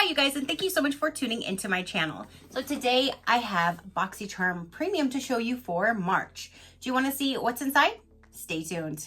Hi you guys, and thank you so much for tuning into my channel. So today I have Boxycharm Premium to show you for March. Do you want to see what's inside? Stay tuned.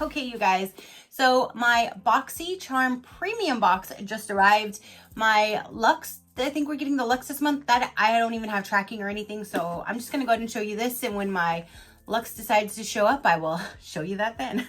Okay, you guys, so my Boxycharm Premium box just arrived. My Luxe, I think we're getting the Luxe this month. That I don't even have tracking or anything, so I'm just gonna go ahead and show you this, and when my Luxe decides to show up, I will show you that then.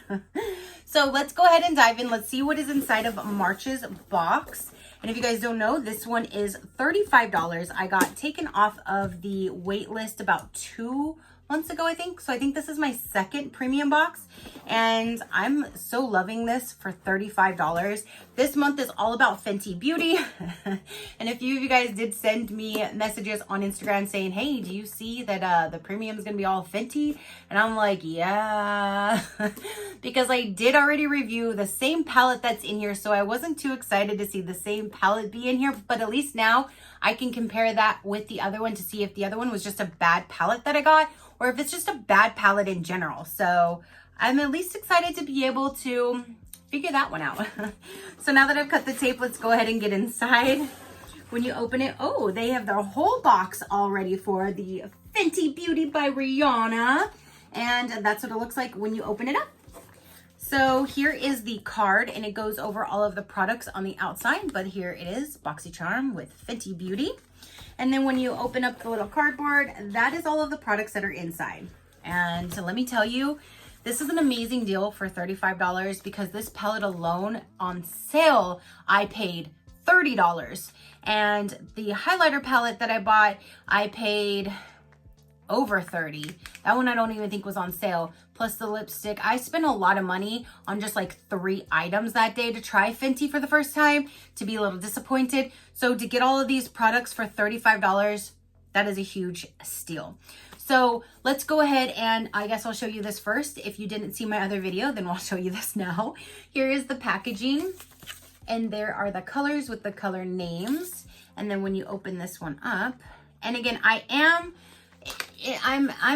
So let's go ahead and dive in. Let's see what is inside of March's box. And if you guys don't know, this one is $35. I got taken off of the wait list about 2 months ago, I think. So I think this is my second premium box, and I'm so loving this for $35. This month is all about Fenty beauty. And a few of you guys did send me messages on Instagram saying, hey, do you see that the premium is gonna be all Fenty? And I'm like, yeah, because I did already review the same palette that's in here, so I wasn't too excited to see the same palette be in here, but at least now I can compare that with the other one to see if the other one was just a bad palette that I got, or if it's just a bad palette in general. So I'm at least excited to be able to figure that one out. So now that I've cut the tape, let's go ahead and get inside. When you open it, oh, they have their whole box all ready for the Fenty Beauty by Rihanna. And that's what it looks like when you open it up. So here is the card, and it goes over all of the products on the outside, but here it is, Boxycharm with Fenty Beauty. And then when you open up the little cardboard, that is all of the products that are inside. And so let me tell you, this is an amazing deal for $35 because this palette alone on sale, I paid $30. And the highlighter palette that I bought, I paid over $30. That one I don't even think was on sale. Plus the lipstick. I spent a lot of money on just like 3 items that day to try Fenty for the first time, to be a little disappointed. So to get all of these products for $35, that is a huge steal. So let's go ahead, and I guess I'll show you this first. If you didn't see my other video, then I'll show you this now. Here is the packaging, and there are the colors with the color names. And then when you open this one up, and again, I'm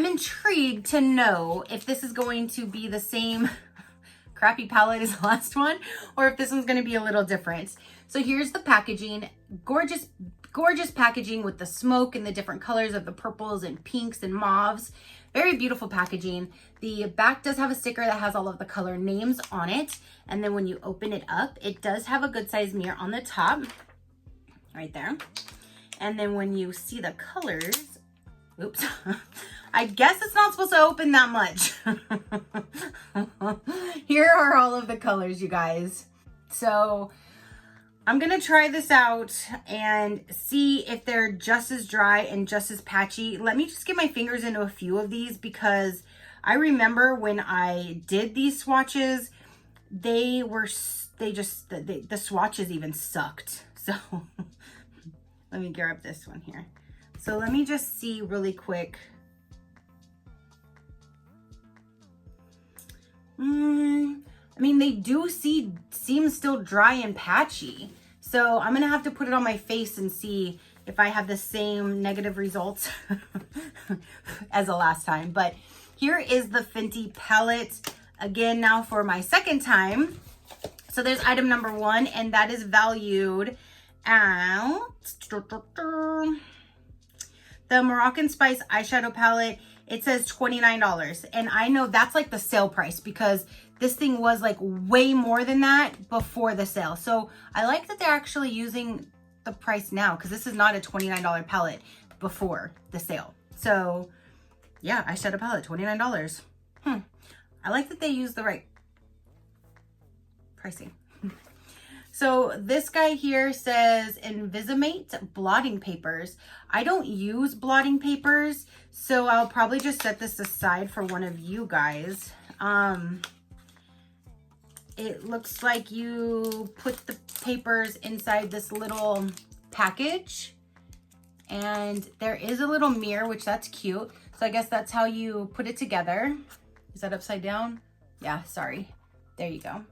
intrigued to know if this is going to be the same crappy palette as the last one, or if this one's going to be a little different. So here's the packaging. Gorgeous, gorgeous packaging with the smoke and the different colors of the purples and pinks and mauves. Very beautiful packaging. The back does have a sticker that has all of the color names on it. And then when you open it up, it does have a good size mirror on the top, right there. And then when you see the colors, oops, I guess it's not supposed to open that much. Here are all of the colors, you guys. So I'm gonna try this out and see if they're just as dry and just as patchy. Let me just get my fingers into a few of these, because I remember when I did these swatches, the swatches even sucked. So let me grab this one here. So let me just see really quick. I mean, they do seem still dry and patchy. So I'm gonna have to put it on my face and see if I have the same negative results as the last time. But here is the Fenty palette. Again, now for my second time. So there's item number 1, and that is valued at the Moroccan Spice eyeshadow palette. It says $29, and I know that's like the sale price, because this thing was like way more than that before the sale. So I like that they're actually using the price now, because this is not a $29 palette before the sale. So yeah, eyeshadow palette, $29. I like that they use the right pricing. So this guy here says Invisimate blotting papers. I don't use blotting papers, so I'll probably just set this aside for one of you guys. It looks like you put the papers inside this little package, and there is a little mirror, which that's cute. So I guess that's how you put it together. Is that upside down? Yeah, sorry. There you go.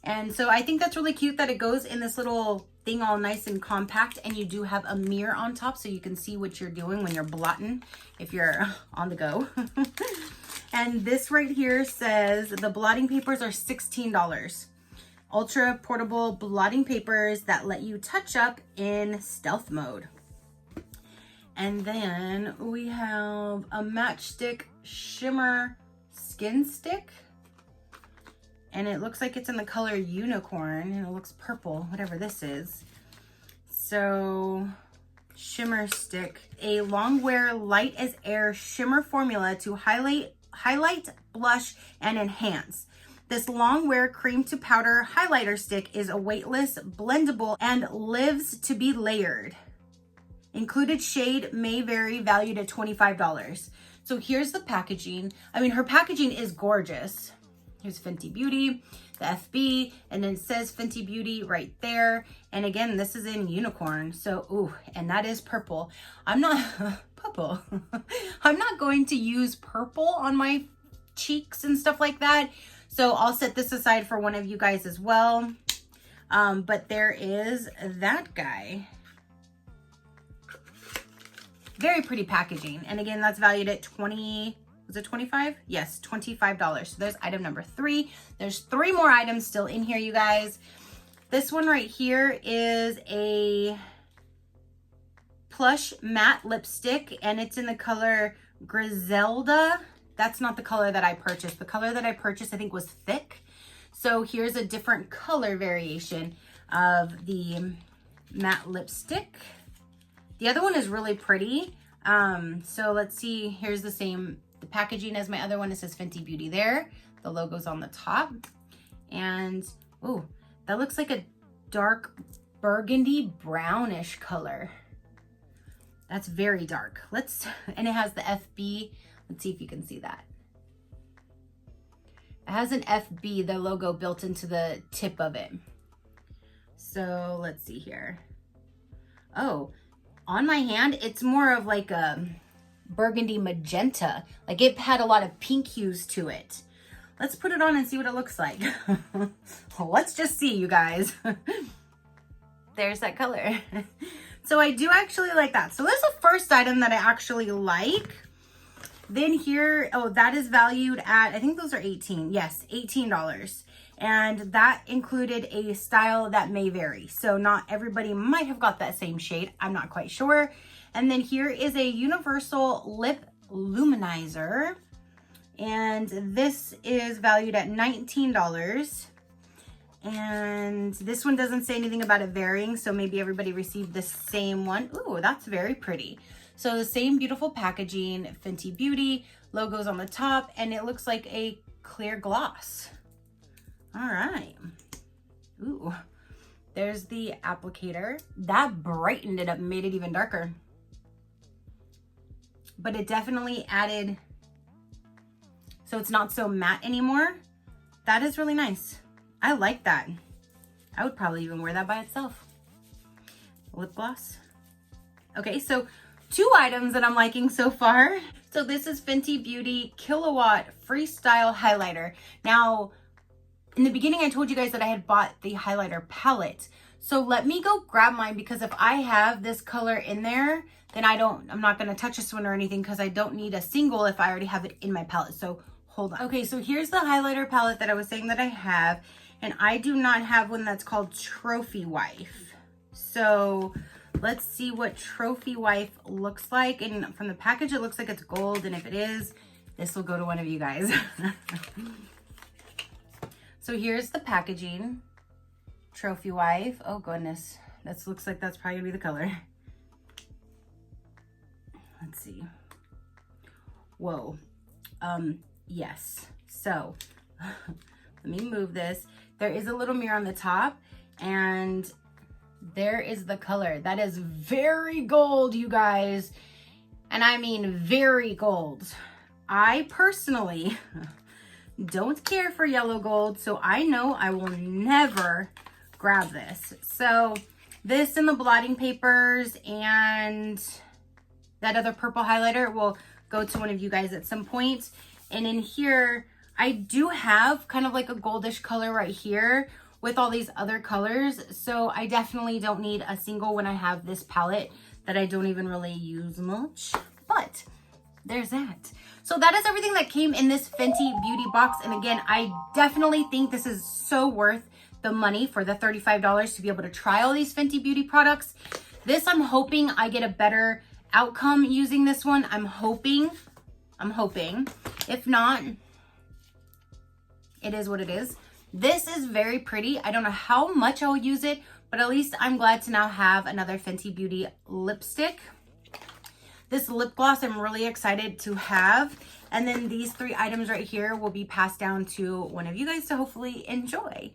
And so I think that's really cute that it goes in this little thing all nice and compact, and you do have a mirror on top so you can see what you're doing when you're blotting if you're on the go. And this right here says the blotting papers are $16. Ultra portable blotting papers that let you touch up in stealth mode. And then we have a matchstick shimmer skin stick. And it looks like it's in the color unicorn, and it looks purple, whatever this is. So, shimmer stick, a long wear light as air shimmer formula to highlight, blush, and enhance. This long wear cream to powder highlighter stick is a weightless, blendable, and lives to be layered. Included shade may vary, valued at $25. So here's the packaging. I mean, her packaging is gorgeous. Here's Fenty Beauty, the FB, and then it says Fenty Beauty right there. And again, this is in unicorn. So, ooh, and that is purple. I'm not, purple. I'm not going to use purple on my cheeks and stuff like that. So I'll set this aside for one of you guys as well. But there is that guy. Very pretty packaging. And again, that's valued at was it 25? Yes, $25. So there's item number 3. There's 3 more items still in here, you guys. This one right here is a plush matte lipstick, and it's in the color Griselda. That's not the color that I purchased. The color that I purchased, I think, was thick. So here's a different color variation of the matte lipstick. The other one is really pretty. So let's see. Here's the same packaging as my other one. It says Fenty Beauty there. The logo's on the top. And, oh, that looks like a dark burgundy brownish color. That's very dark. And it has the FB. Let's see if you can see that. It has an FB, the logo, built into the tip of it. So let's see here. Oh, on my hand, it's more of like a burgundy magenta. Like it had a lot of pink hues to it. Let's put it on and see what it looks like. Let's just see, you guys. There's that color. So I do actually like that. So there's the first item that I actually like. Then here, oh, that is valued at, I think those are 18. Yes, $18. And that included a style that may vary. So not everybody might have got that same shade. I'm not quite sure. And then here is a universal lip luminizer. And this is valued at $19. And this one doesn't say anything about it varying. So maybe everybody received the same one. Ooh, that's very pretty. So the same beautiful packaging, Fenty Beauty, logos on the top, and it looks like a clear gloss. All right. Ooh, there's the applicator. That brightened it up, made it even darker. But it definitely added, so it's not so matte anymore. That is really nice. I like that. I would probably even wear that by itself. Lip gloss. Okay, so 2 items that I'm liking so far. So this is Fenty Beauty Kilowatt Freestyle Highlighter. Now, in the beginning, I told you guys that I had bought the highlighter palette. So let me go grab mine, because if I have this color in there, then I'm not gonna touch this one or anything, because I don't need a single if I already have it in my palette. So hold on. Okay, so here's the highlighter palette that I was saying that I have. And I do not have one that's called Trophy Wife. So let's see what Trophy Wife looks like. And from the package, it looks like it's gold. And if it is, this will go to one of you guys. So here's the packaging. Trophy Wife. Oh goodness. That looks like that's probably gonna be the color. Let's see. Whoa. Yes. So let me move this. There is a little mirror on the top, and there is the color. That is very gold, you guys. And I mean very gold. I personally don't care for yellow gold, so I know I will never grab this. So this and the blotting papers and that other purple highlighter will go to one of you guys at some point. And in here, I do have kind of like a goldish color right here, with all these other colors. So I definitely don't need a single when I have this palette that I don't even really use much. But there's that. So that is everything that came in this Fenty beauty box. And again, I definitely think this is so worth the money for the $35 to be able to try all these Fenty beauty products. This, I'm hoping I get a better outcome using this one. I'm hoping. If not, it is what it is. This is very pretty. I don't know how much I'll use it, but at least I'm glad to now have another Fenty Beauty lipstick. This lip gloss I'm really excited to have. And then these 3 items right here will be passed down to one of you guys to hopefully enjoy.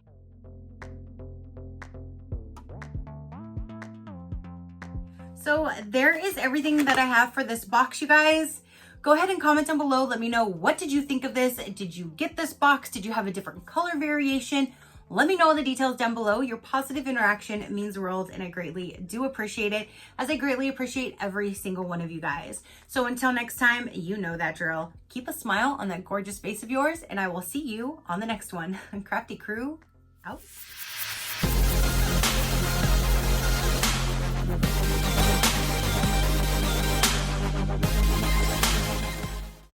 So there is everything that I have for this box, you guys. Go ahead and comment down below. Let me know, what did you think of this? Did you get this box? Did you have a different color variation? Let me know all the details down below. Your positive interaction means the world, and I greatly do appreciate it, as I greatly appreciate every single one of you guys. So until next time, you know that drill. Keep a smile on that gorgeous face of yours, and I will see you on the next one. Crafty crew, out.